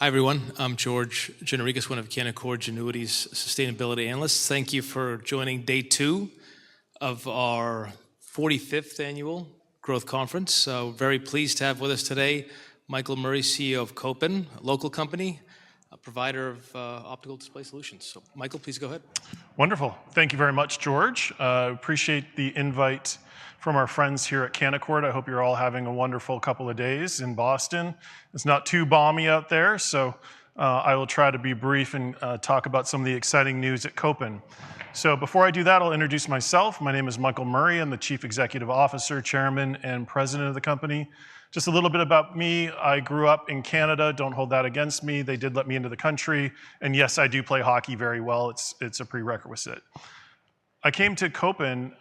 Hi, everyone. I'm George Gianrikas, one of Canaccord Genuity's sustainability analysts. Thank you for joining day 2 of our 45th annual growth conference. Very pleased to have with us today Michael Murray, CEO of Kopin, a local company, a provider of optical display solutions. So, Michael, please go ahead. Wonderful. Thank you very much, George. Appreciate the invite from our friends here at Canaccord. I hope you're all having a wonderful couple of days in Boston. It's not too balmy out there, so I will try to be brief and talk about some of the exciting news at Kopin. So before I do that, I'll introduce myself. My name is Michael Murray. I'm the Chief Executive Officer, Chairman, and President of the company. Just a little bit about me. I grew up in Canada. Don't hold that against me. They did let me into the country. And yes, I do play hockey very well. It's a prerequisite. I came to Kopin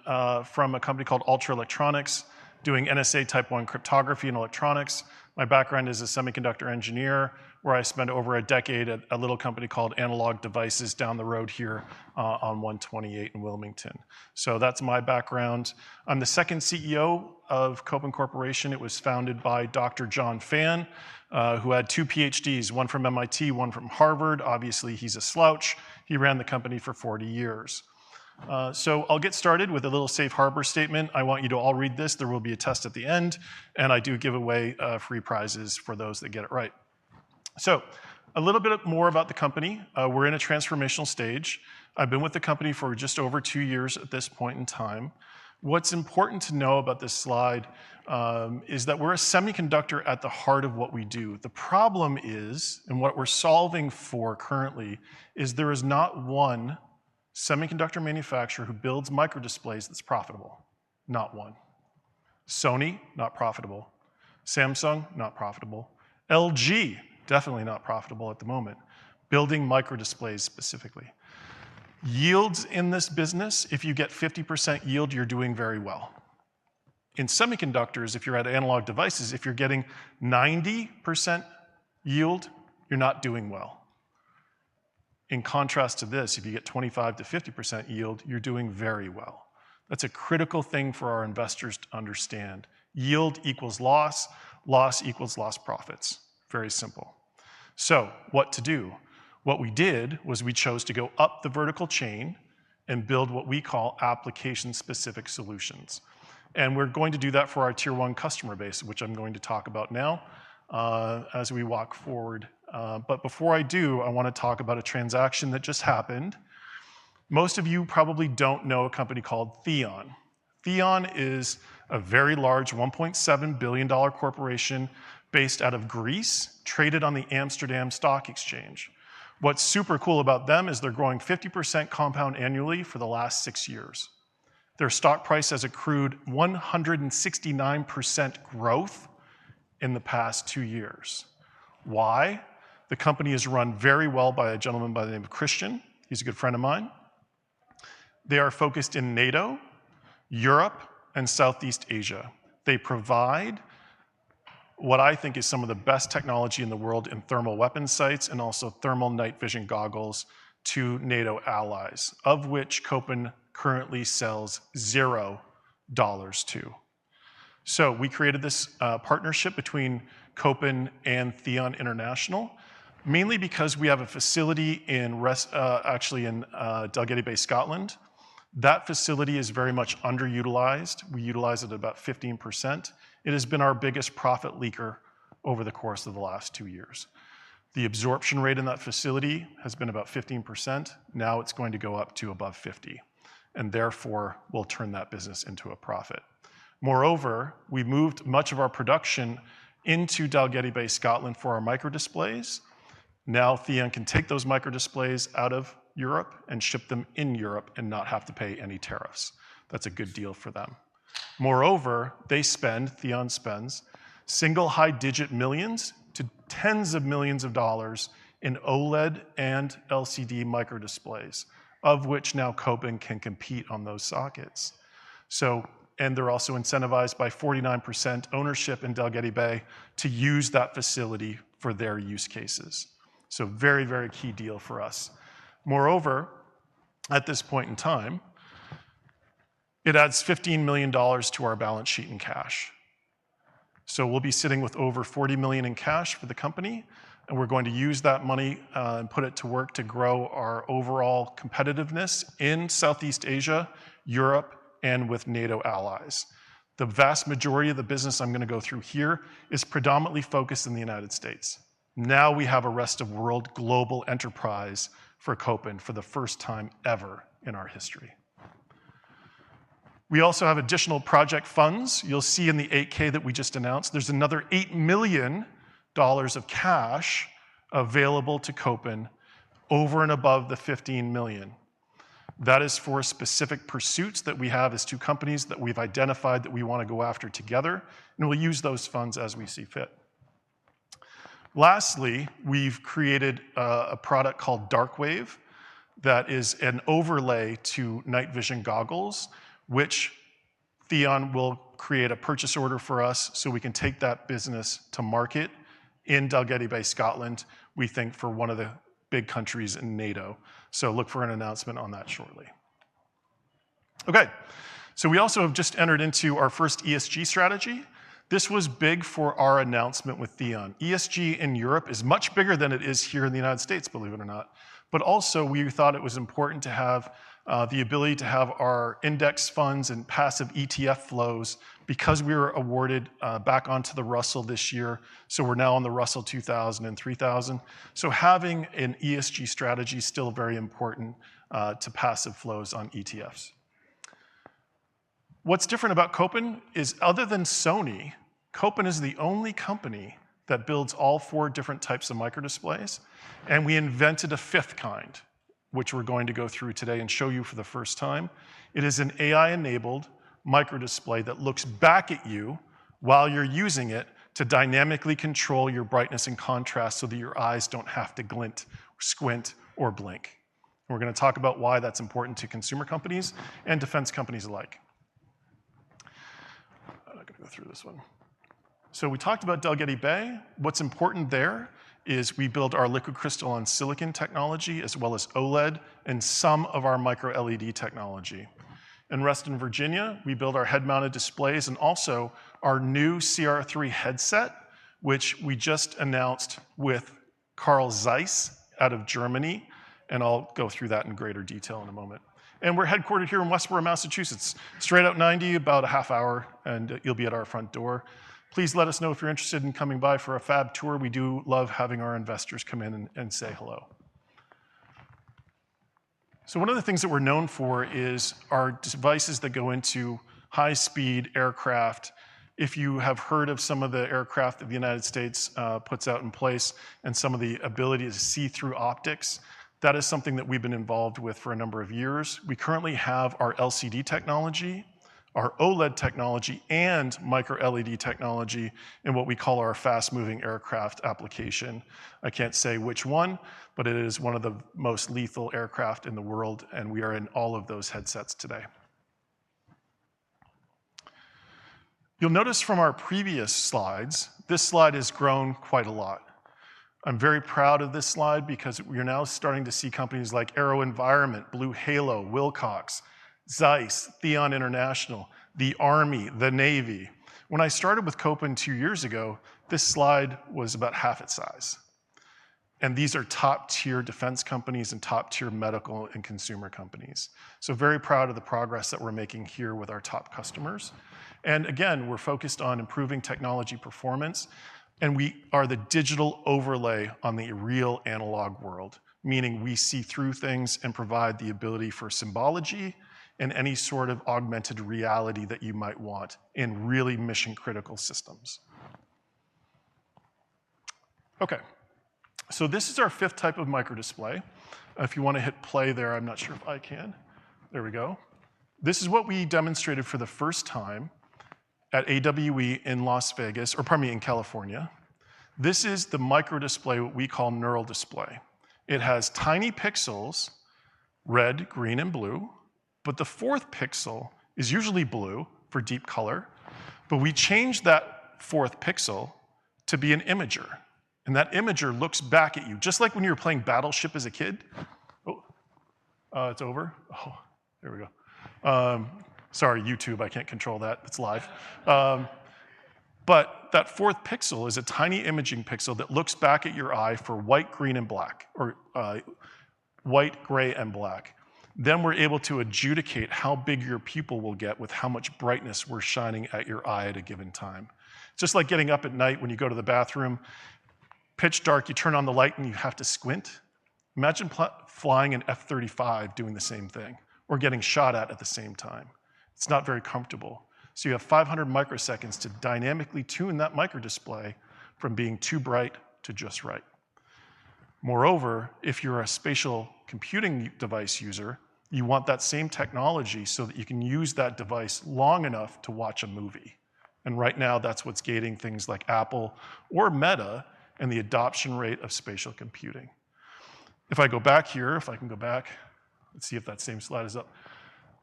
from a company called Ultra Electronics, doing NSA Type 1 cryptography and electronics. My background is a semiconductor engineer, where I spent over a decade at a little company called Analog Devices down the road here on 128 in Wilmington. So that's my background. I'm the second CEO of Kopin Corporation. It was founded by Dr. John Fan, who had 2 PhDs, one from MIT, one from Harvard. Obviously, he's a slouch. He ran the company for 40 years. So I'll get started with a little safe harbor statement. I want you to all read this. There will be a test at the end, and I do give away free prizes for those that get it right. So a little bit more about the company. We're in a transformational stage. I've been with the company for just over 2 years at this point in time. What's important to know about this slide is that we're a semiconductor at the heart of what we do. The problem is, and what we're solving for currently, is there is not one semiconductor manufacturer who builds microdisplays that's profitable. Not one. Sony, not profitable. Samsung, not profitable. LG, definitely not profitable at the moment. Building microdisplays specifically. Yields in this business, if you get 50% yield, you're doing very well. In semiconductors, if you're at Analog Devices, if you're getting 90% yield, you're not doing well. In contrast to this, if you get 25 to 50% yield, you're doing very well. That's a critical thing for our investors to understand. Yield equals loss, loss equals lost profits. Very simple. So what to do? What we did was we chose to go up the vertical chain and build what we call application-specific solutions. And we're going to do that for our Tier 1 customer base, which I'm going to talk about now as we walk forward. But before I do, I want to talk about a transaction that just happened. Most of you probably don't know a company called Theon. Theon is a very large $1.7 billion corporation based out of Greece, traded on the Amsterdam Stock Exchange. What's super cool about them is they're growing 50% compound annually for the last 6 years. Their stock price has accrued 169% growth in the past 2 years. Why? The company is run very well by a gentleman by the name of Christian. He's a good friend of mine. They are focused in NATO, Europe, and Southeast Asia. They provide what I think is some of the best technology in the world in thermal weapon sights and also thermal night vision goggles to NATO allies, of which Kopin currently sells $0 to. So we created this partnership between Kopin and Theon International, mainly because we have a facility in Dalgety Bay, Scotland. That facility is very much underutilized. We utilize it at about 15%. It has been our biggest profit leaker over the course of the last 2 years. The absorption rate in that facility has been about 15%. Now it's going to go up to above 50%, and therefore we'll turn that business into a profit. Moreover, we moved much of our production into Dalgety Bay, Scotland for our microdisplays. Now Theon can take those microdisplays out of Europe and ship them in Europe and not have to pay any tariffs. That's a good deal for them. Moreover, Theon spends single high-digit millions to tens of millions of dollars in OLED and LCD microdisplays, of which now Kopin can compete on those sockets. And they're also incentivized by 49% ownership in Dalgety Bay to use that facility for their use cases. So very, very key deal for us. Moreover, at this point in time, it adds $15 million to our balance sheet in cash. So we'll be sitting with over $40 million in cash for the company. and we're going to use that money and put it to work to grow our overall competitiveness in Southeast Asia, Europe, and with NATO allies. The vast majority of the business I'm going to go through here is predominantly focused in the United States. Now we have a rest of world global enterprise for Kopin for the first time ever in our history. We also have additional project funds. You'll see in the 8K that we just announced, there's another $8 million of cash available to Kopin over and above the $15 million. That is for specific pursuits that we have as two companies that we've identified that we want to go after together, and we'll use those funds as we see fit. Lastly, we've created a product called Darkwave that is an overlay to night vision goggles, which Theon will create a purchase order for us so we can take that business to market in Dalgety Bay, Scotland, we think for one of the big countries in NATO. So look for an announcement on that shortly. Okay, so we also have just entered into our first ESG strategy. This was big for our announcement with Theon. ESG in Europe is much bigger than it is here in the United States, believe it or not. But also we thought it was important to have the ability to have our index funds and passive ETF flows because we were awarded back onto the Russell this year. So we're now on the Russell 2000 and 3000. So having an ESG strategy is still very important to passive flows on ETFs. What's different about Kopin is other than Sony, Kopin is the only company that builds all 4 different types of microdisplays. And we invented a 5th kind, which we're going to go through today and show you for the first time. It is an AI-enabled microdisplay that looks back at you while you're using it to dynamically control your brightness and contrast so that your eyes don't have to glint, squint, or blink. And we're going to talk about why that's important to consumer companies and defense companies alike. I'm not going to go through this one. So we talked about Dalgety Bay. What's important there is we build our liquid crystal on silicon technology as well as OLED and some of our micro LED technology. In Reston, Virginia, we build our head-mounted displays and also our new CR3 headset, which we just announced with Carl Zeiss out of Germany, and I'll go through that in greater detail in a moment. And we're headquartered here in Westborough, Massachusetts. Straight out 90, about a half hour, and you'll be at our front door. Please let us know if you're interested in coming by for a fab tour. We do love having our investors come in and say hello. So one of the things that we're known for is our devices that go into high-speed aircraft. If you have heard of some of the aircraft that the United States puts out in place and some of the ability to see through optics, that is something that we've been involved with for a number of years. We currently have our LCD technology, our OLED technology, and micro LED technology in what we call our fast-moving aircraft application. I can't say which one, but it is one of the most lethal aircraft in the world, and we are in all of those headsets today. You'll notice from our previous slides, this slide has grown quite a lot. I'm very proud of this slide because we're now starting to see companies like AeroVironment, Blue Halo, Wilcox, Zeiss, Theon International, the Army, the Navy. When I started with Kopin 2 years ago, this slide was about half its size. And these are top-tier defense companies and top-tier medical and consumer companies. So very proud of the progress that we're making here with our top customers. And again, we're focused on improving technology performance, and we are the digital overlay on the real analog world, meaning we see through things and provide the ability for symbology and any sort of augmented reality that you might want in really mission-critical systems. Okay, so this is our 5th type of microdisplay. If you want to hit play there, I'm not sure if I can. There we go. This is what we demonstrated for the first time at AWE in Las Vegas, or pardon me, in California. This is the microdisplay, what we call neural display. It has tiny pixels, red, green, and blue, but the 4th pixel is usually blue for deep color, but we changed that 4th pixel to be an imager. And that imager looks back at you, just like when you were playing Battleship as a kid. Oh, it's over? Oh, there we go. Sorry, YouTube, I can't control that, it's live. But that fourth pixel is a tiny imaging pixel that looks back at your eye for white, green, and black, or white, gray, and black. Then we're able to adjudicate how big your pupil will get with how much brightness we're shining at your eye at a given time. Just like getting up at night when you go to the bathroom, pitch dark, you turn on the light and you have to squint. Imagine flying an F-35 doing the same thing, or getting shot at the same time. It's not very comfortable. So you have 500 microseconds to dynamically tune that microdisplay from being too bright to just right. Moreover, if you're a spatial computing device user, you want that same technology so that you can use that device long enough to watch a movie. And right now, that's what's gating things like Apple or Meta and the adoption rate of spatial computing. If I go back here, if I can go back, let's see if that same slide is up.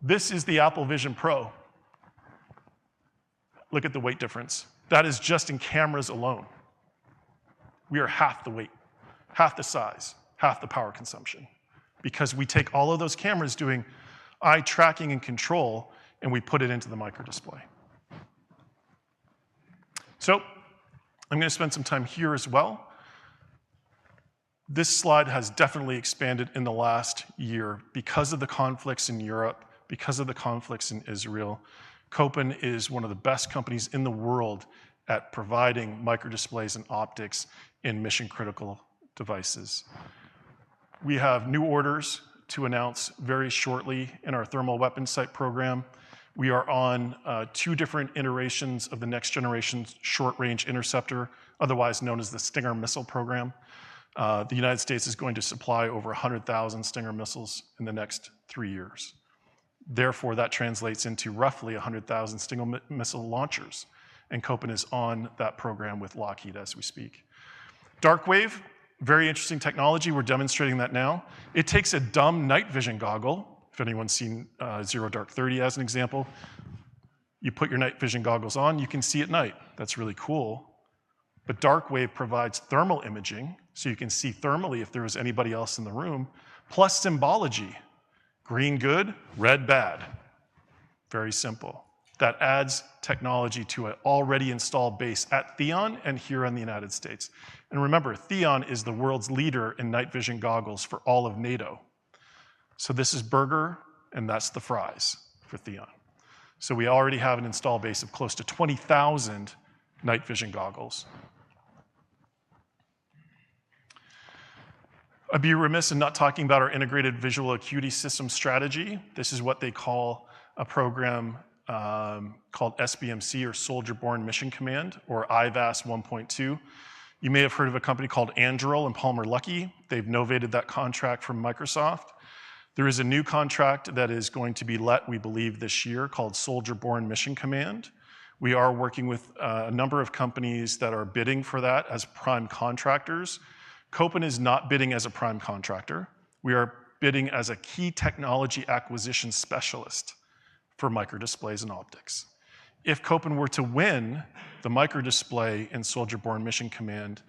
This is the Apple Vision Pro. Look at the weight difference. That is just in cameras alone. We are half the weight, half the size, half the power consumption, because we take all of those cameras doing eye tracking and control, and we put it into the microdisplay. So I'm going to spend some time here as well. This slide has definitely expanded in the last year because of the conflicts in Europe, because of the conflicts in Israel. Kopin is one of the best companies in the world at providing microdisplays and optics in mission-critical devices. We have new orders to announce very shortly in our thermal weapons sight program. We are on 2 different iterations of the next generation short-range interceptor, otherwise known as the Stinger missile program. The United States is going to supply over 100,000 Stinger missiles in the next 3 years. Therefore, that translates into roughly 100,000 Stinger missile launchers, and Kopin is on that program with Lockheed as we speak. Dark wave, very interesting technology. We're demonstrating that now. It takes a dumb night vision goggle. If anyone's seen Zero Dark 30 as an example, you put your night vision goggles on, you can see at night. That's really cool. But dark wave provides thermal imaging, so you can see thermally if there was anybody else in the room, plus symbology. Green good, red bad. Very simple. That adds technology to an already installed base at Theon and here in the United States. And remember, Theon is the world's leader in night vision goggles for all of NATO. So this is burger, and that's the fries for Theon. So we already have an install base of close to 20,000 night vision goggles. I'd be remiss in not talking about our integrated visual acuity system strategy. This is what they call a program called SBMC, or Soldier Borne Mission Command, or IVAS 1.2. You may have heard of a company called Anduril and Palmer Luckey. They've novated that contract from Microsoft. There is a new contract that is going to be let, we believe, this year called Soldier Borne Mission Command. We are working with a number of companies that are bidding for that as prime contractors. Kopin is not bidding as a prime contractor. We are bidding as a key technology acquisition specialist for microdisplays and optics. If Kopin were to win the microdisplay in Soldier Borne Mission Command,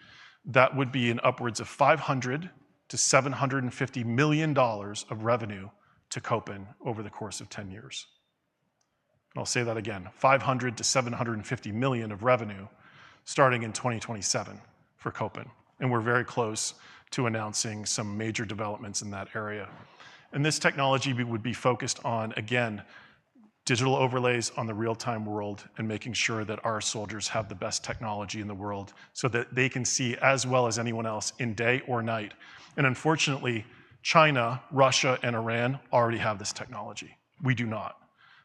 that would be in upwards of $500 to $750 million of revenue to Kopin over the course of 10 years. And I'll say that again, $500 to $750 million of revenue starting in 2027 for Kopin. And we're very close to announcing some major developments in that area. And this technology would be focused on, again, digital overlays on the real-time world and making sure that our soldiers have the best technology in the world so that they can see as well as anyone else in day or night. And unfortunately, China, Russia, and Iran already have this technology. We do not.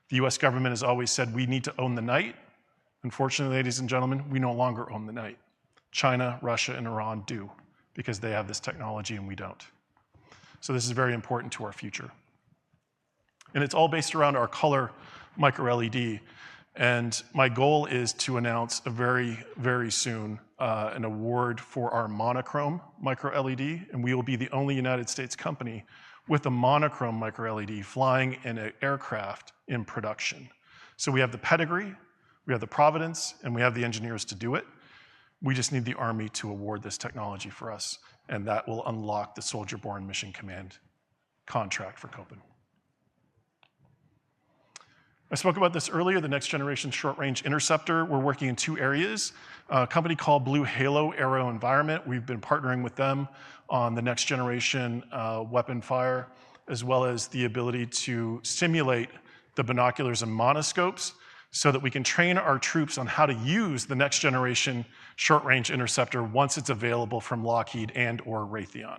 The US government has always said we need to own the night. Unfortunately, ladies and gentlemen, we no longer own the night. China, Russia, and Iran do, because they have this technology and we don't. So this is very important to our future. And it's all based around our color micro-LED. And my goal is to announce very, very soon an award for our monochrome micro-LED, and we will be the only United States company with a monochrome micro-LED flying in an aircraft in production. So we have the pedigree, we have the providence, and we have the engineers to do it. We just need the Army to award this technology for us, and that will unlock the Soldier Borne Mission Command contract for Kopin. I spoke about this earlier, the next generation short-range interceptor. We're working in 2 areas. A company called Blue Halo Aero Environment. We've been partnering with them on the next generation weapon fire, as well as the ability to simulate the binoculars and monoscopes so that we can train our troops on how to use the next generation short-range interceptor once it's available from Lockheed and or Raytheon.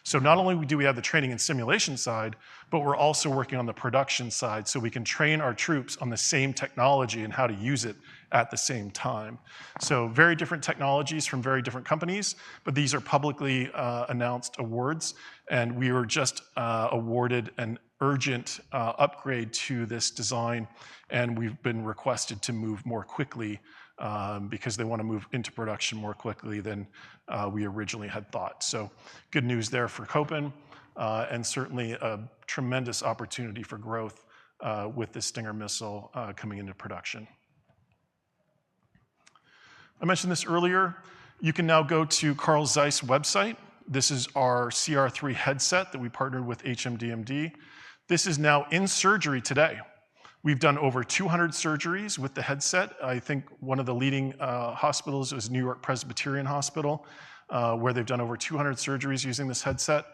So not only do we have the training and simulation side, but we're also working on the production side so we can train our troops on the same technology and how to use it at the same time. So very different technologies from very different companies, but these are publicly announced awards, and we were just awarded an urgent upgrade to this design, and we've been requested to move more quickly because they want to move into production more quickly than we originally had thought. So good news there for Kopin, and certainly a tremendous opportunity for growth with this Stinger missile coming into production. I mentioned this earlier. You can now go to Carl Zeiss website. This is our CR3 headset that we partnered with HMDmd. This is now in surgery today. We've done over 200 surgeries with the headset. I think one of the leading hospitals is New York Presbyterian Hospital, where they've done over 200 surgeries using this headset.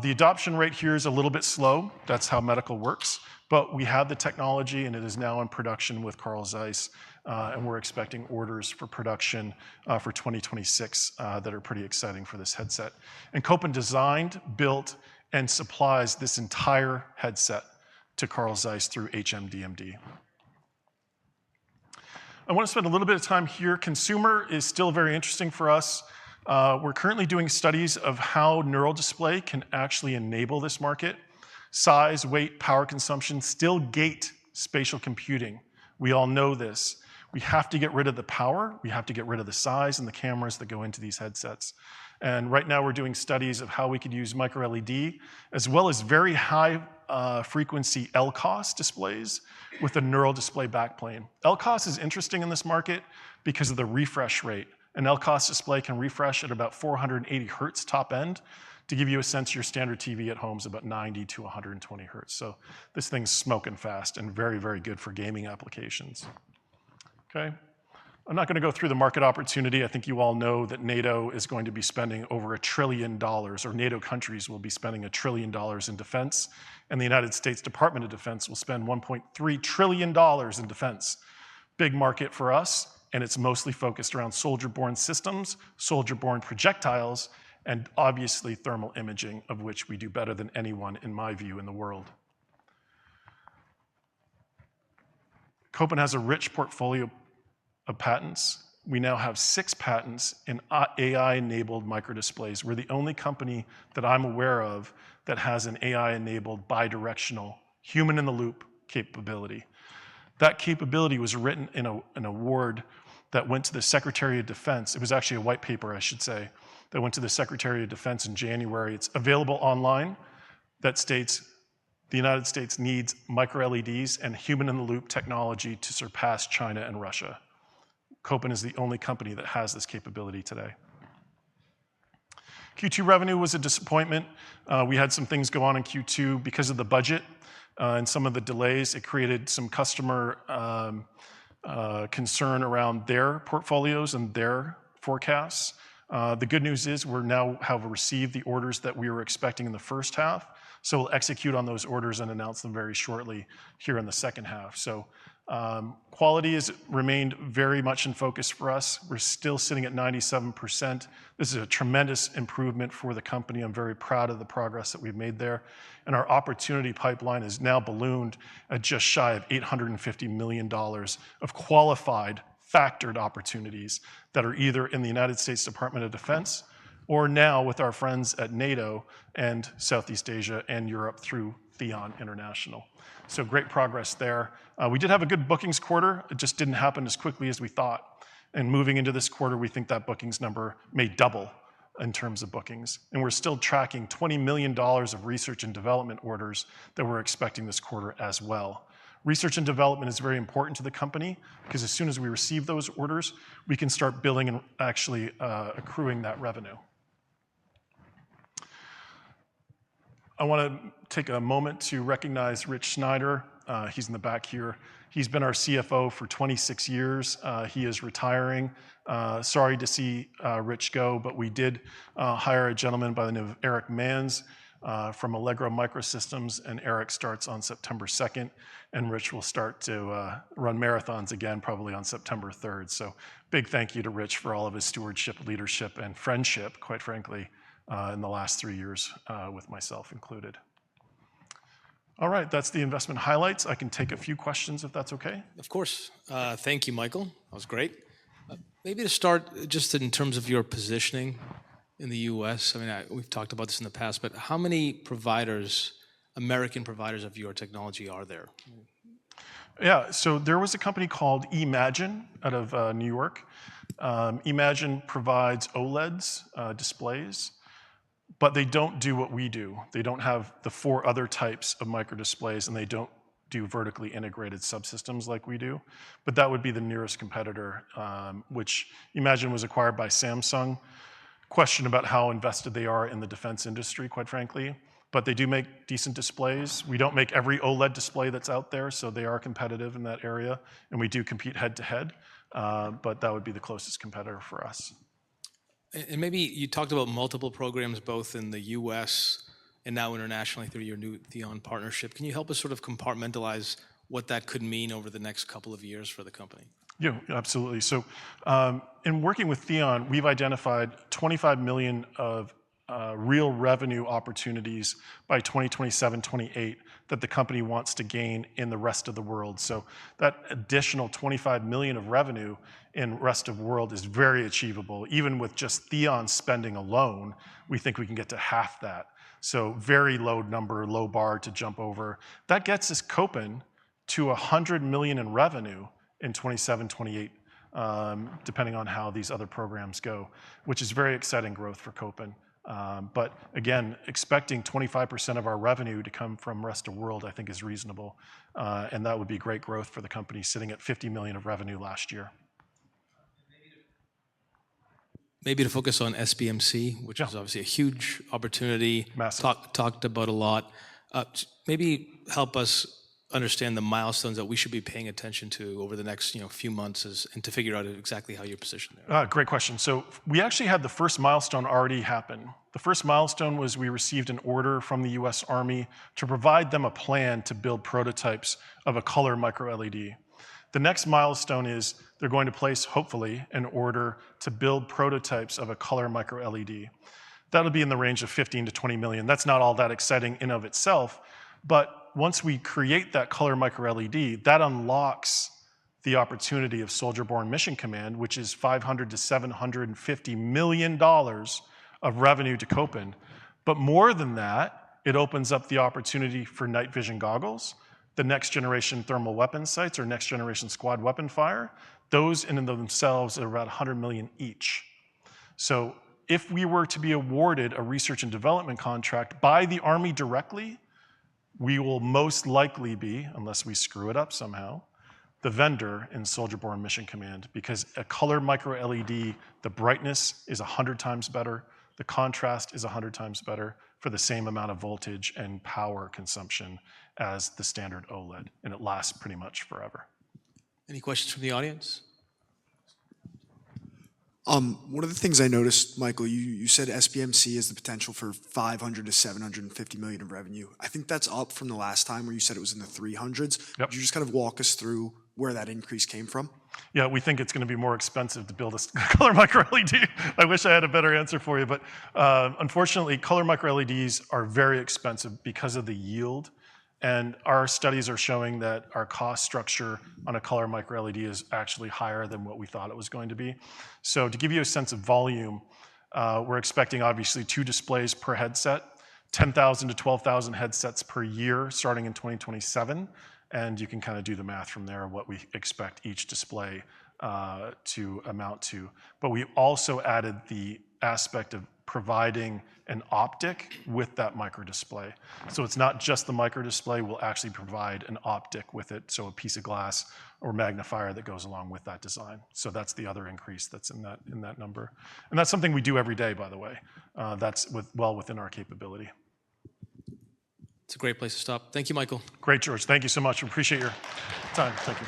The adoption rate here is a little bit slow. That's how medical works. But we have the technology, and it is now in production with Carl Zeiss, and we're expecting orders for production for 2026 that are pretty exciting for this headset. And Kopin designed, built, and supplies this entire headset to Carl Zeiss through HMDmd. I want to spend a little bit of time here. Consumer is still very interesting for us. We're currently doing studies of how neural display can actually enable this market. Size, weight, power consumption still gate spatial computing. We all know this. We have to get rid of the power. We have to get rid of the size and the cameras that go into these headsets. And right now we're doing studies of how we could use micro LED as well as very high frequency LCOS displays with a neural display backplane. LCOS is interesting in this market because of the refresh rate. An LCOS display can refresh at about 480 hertz top end. To give you a sense, your standard TV at home is about 90 to 120 hertz. So this thing's smoking fast and very, very good for gaming applications. Okay. I'm not going to go through the market opportunity. I think you all know that NATO is going to be spending over $1 trillion, or NATO countries will be spending $1 trillion in defense, and the United States Department of Defense will spend $1.3 trillion in defense. Big market for us, and it's mostly focused around soldier-borne systems, soldier-borne projectiles, and obviously thermal imaging, of which we do better than anyone, in my view, in the world. Kopin has a rich portfolio of patents. We now have 6 patents in AI-enabled microdisplays. We're the only company that I'm aware of that has an AI-enabled bidirectional human-in-the-loop capability. That capability was written in an award that went to the Secretary of Defense. It was actually a white paper, I should say, that went to the Secretary of Defense in January. It's available online that states the United States needs micro-LEDs and human-in-the-loop technology to surpass China and Russia. Kopin is the only company that has this capability today. Q2 revenue was a disappointment. We had some things go on in Q2 because of the budget and some of the delays. It created some customer concern around their portfolios and their forecasts. The good news is we now have received the orders that we were expecting in the first half. So we'll execute on those orders and announce them very shortly here in the second half. So quality has remained very much in focus for us. We're still sitting at 97%. This is a tremendous improvement for the company. I'm very proud of the progress that we've made there. And our opportunity pipeline is now ballooned at just shy of $850 million of qualified, factored opportunities that are either in the United States Department of Defense or now with our friends at NATO and Southeast Asia and Europe through Theon International. So great progress there. We did have a good bookings quarter. It just didn't happen as quickly as we thought. And moving into this quarter, we think that bookings number may double in terms of bookings. And we're still tracking $20 million of research and development orders that we're expecting this quarter as well. Research and development is very important to the company because as soon as we receive those orders, we can start billing and actually accruing that revenue. I want to take a moment to recognize Rich Schneider. He's in the back here. He's been our CFO for 26 years. He is retiring. Sorry to see Rich go, but we did hire a gentleman by the name of Eric Manns from Allegro Microsystems, and Eric starts on September 2nd, and Rich will start to run marathons again probably on September 3rd. So big thank you to Rich for all of his stewardship, leadership, and friendship, quite frankly, in the last 3 years with myself included. All right, that's the investment highlights. I can take a few questions if that's okay. Of course. Thank you, Michael. That was great. Maybe to start, just in terms of your positioning in the U.S., I mean, we've talked about this in the past, but how many providers, American providers of your technology are there? Yeah, so there was a company called Imagine out of New York. Imagine provides OLEDs, displays, but they don't do what we do. They don't have the 4 other types of microdisplays, and they don't do vertically integrated subsystems like we do. But that would be the nearest competitor, which Imagine was acquired by Samsung. Question about how invested they are in the defense industry, quite frankly. But they do make decent displays. We don't make every OLED display that's out there, so they are competitive in that area, and we do compete head-to-head, but that would be the closest competitor for us. And maybe you talked about multiple programs both in the U.S. and now internationally through your new Theon partnership. Can you help us sort of compartmentalize what that could mean over the next couple of years for the company? Yeah, absolutely. So in working with Theon, we've identified 25 million of real revenue opportunities by 2027, 28 that the company wants to gain in the rest of the world. So that additional 25 million of revenue in rest of world is very achievable. Even with just Theon spending alone, we think we can get to half that. So very low number, low bar to jump over. That gets us Kopin to 100 million in revenue in 27, 28, depending on how these other programs go, which is very exciting growth for Kopin. But again, expecting 25% of our revenue to come from rest of world, I think is reasonable. And that would be great growth for the company, sitting at 50 million of revenue last year. Maybe to focus on SBMC, which is obviously a huge opportunity, talked about a lot. Maybe help us understand the milestones that we should be paying attention to over the next few months and to figure out exactly how you're positioned there. Great question. So we actually had the first milestone already happen. The first milestone was we received an order from the US Army to provide them a plan to build prototypes of a color micro LED. The next milestone is they're going to place, hopefully, an order to build prototypes of a color micro LED. That'll be in the range of 15 to 20 million. That's not all that exciting in of itself, but once we create that color micro LED, that unlocks the opportunity of Soldier-Borne Mission Command, which is $500 to $750 million of revenue to Kopin. But more than that, it opens up the opportunity for night vision goggles, the next generation thermal weapon sights or next generation squad weapon fire. Those in and of themselves are about 100 million each. So if we were to be awarded a research and development contract by the Army directly, we will most likely be, unless we screw it up somehow, the vendor in Soldier-Borne Mission Command, because a color micro LED, the brightness is 100 times better, the contrast is 100 times better for the same amount of voltage and power consumption as the standard OLED, and it lasts pretty much forever. Any questions from the audience? One of the things I noticed, Michael, you said SBMC has the potential for 500 to 750 million of revenue. I think that's up from the last time where you said it was in the 300s. Yep. Could you just kind of walk us through where that increase came from? Yeah, we think it's going to be more expensive to build a color micro LED. I wish I had a better answer for you, but unfortunately, color micro LEDs are very expensive because of the yield. And our studies are showing that our cost structure on a color micro LED is actually higher than what we thought it was going to be. So to give you a sense of volume, we're expecting obviously 2 displays per headset, 10,000 to 12,000 headsets per year starting in 2027. And you can kind of do the math from there, what we expect each display to amount to. But we also added the aspect of providing an optic with that micro display. So it's not just the micro display, we'll actually provide an optic with it, so a piece of glass or magnifier that goes along with that design. So that's the other increase that's in that number. And that's something we do every day, by the way. That's well within our capability. It's a great place to stop. Thank you, Michael. Great, George. Thank you so much. We appreciate your time. Thank you.